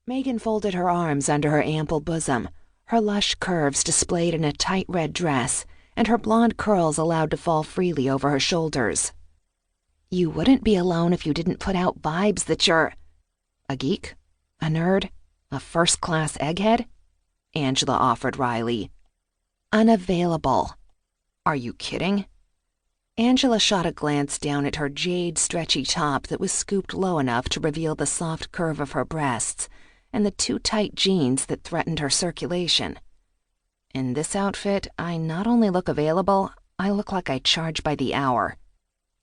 Megan folded her arms under her ample bosom, her lush curves displayed in a tight red dress, and her blonde curls allowed to fall freely over her shoulders. "You wouldn't be alone if you didn't put out vibes that you're a geek, a nerd, a first-class egghead," Angela offered wryly. "Unavailable." "Are you kidding?" Angela shot a glance down at her jade, stretchy top that was scooped low enough to reveal the soft curve of her breasts and the too tight jeans that threatened her circulation. "In this outfit, I not only look available, I look like I charge by the hour."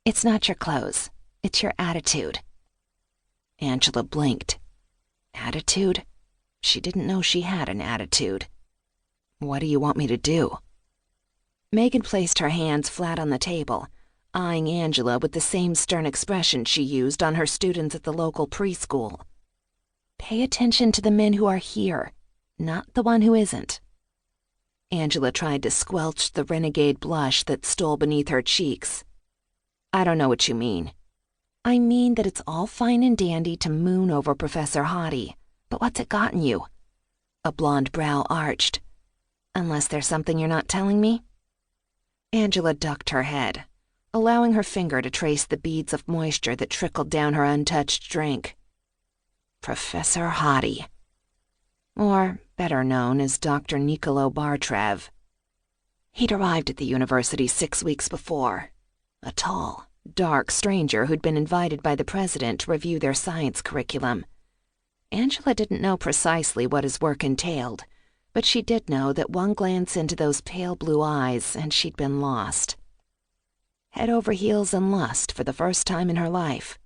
"It's not your clothes, it's your attitude." Angela blinked. Attitude? She didn't know she had an attitude. "What do you want me to do?" Megan placed her hands flat on the table, eyeing Angela with the same stern expression she used on her students at the local preschool. "Pay attention to the men who are here, not the one who isn't." Angela tried to squelch the renegade blush that stole beneath her cheeks. "I don't know what you mean." "I mean that it's all fine and dandy to moon over Professor Hottie, but what's it gotten you?" A blonde brow arched. "Unless there's something you're not telling me?" Angela ducked her head, allowing her finger to trace the beads of moisture that trickled down her untouched drink. Professor Hottie. Or better known as Dr. Nikolo Bartrev. He'd arrived at the university 6 weeks before, a tall, dark stranger who'd been invited by the president to review their science curriculum. Angela didn't know precisely what his work entailed, but she did know that one glance into those pale blue eyes and she'd been lost. Head over heels in lust for the first time in her life.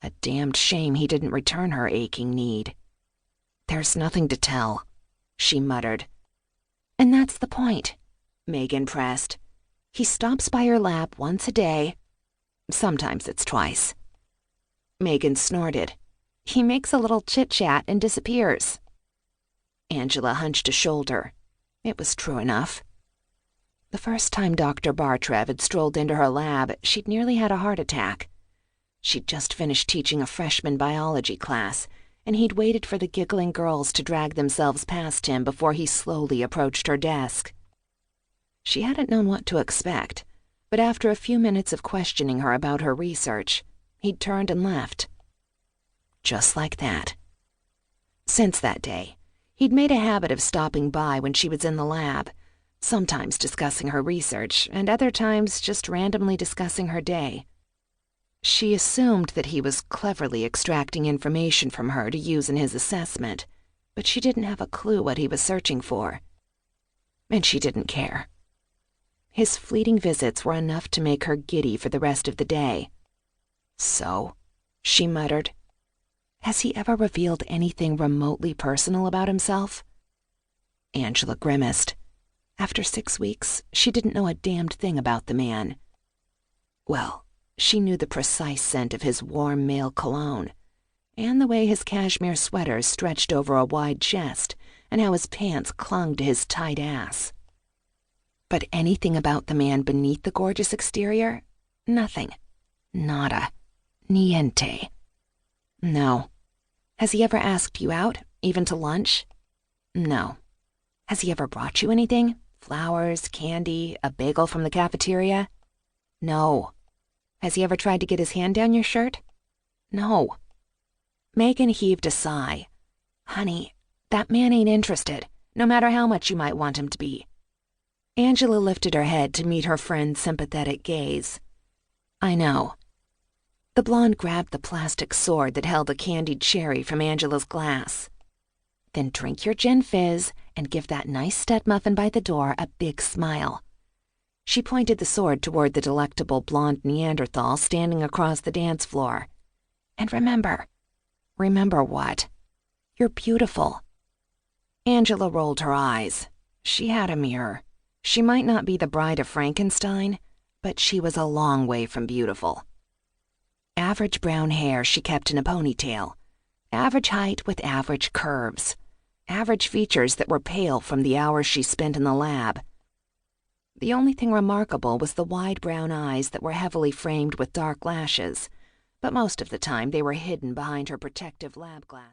A damned shame he didn't return her aching need. "There's nothing to tell," she muttered. "And that's the point," Megan pressed. "He stops by your lab once a day. Sometimes it's twice." Megan snorted. "He makes a little chit-chat and disappears." Angela hunched a shoulder. It was true enough. The first time Dr. Bartrev had strolled into her lab, she'd nearly had a heart attack. She'd just finished teaching a freshman biology class, and he'd waited for the giggling girls to drag themselves past him before he slowly approached her desk. She hadn't known what to expect, but after a few minutes of questioning her about her research, he'd turned and left. Just like that. Since that day, he'd made a habit of stopping by when she was in the lab, sometimes discussing her research and other times just randomly discussing her day. She assumed that he was cleverly extracting information from her to use in his assessment, but she didn't have a clue what he was searching for. And she didn't care. His fleeting visits were enough to make her giddy for the rest of the day. "So," she muttered, "has he ever revealed anything remotely personal about himself?" Angela grimaced. After 6 weeks, she didn't know a damned thing about the man. Well, she knew the precise scent of his warm male cologne, and the way his cashmere sweaters stretched over a wide chest, and how his pants clung to his tight ass. But anything about the man beneath the gorgeous exterior? Nothing. Nada. Niente. No. Has he ever asked you out, even to lunch? No. Has he ever brought you anything? Flowers, candy, a bagel from the cafeteria? No. Has he ever tried to get his hand down your shirt? No. Megan heaved a sigh. "Honey, that man ain't interested, no matter how much you might want him to be." Angela lifted her head to meet her friend's sympathetic gaze. "I know." The blonde grabbed the plastic sword that held a candied cherry from Angela's glass. "Then drink your gin fizz and give that nice stud muffin by the door a big smile." She pointed the sword toward the delectable blonde Neanderthal standing across the dance floor. "And remember." "Remember what?" "You're beautiful." Angela rolled her eyes. She had a mirror. She might not be the bride of Frankenstein, but she was a long way from beautiful. Average brown hair she kept in a ponytail. Average height with average curves. Average features that were pale from the hours she spent in the lab. The only thing remarkable was the wide brown eyes that were heavily framed with dark lashes, but most of the time they were hidden behind her protective lab glass.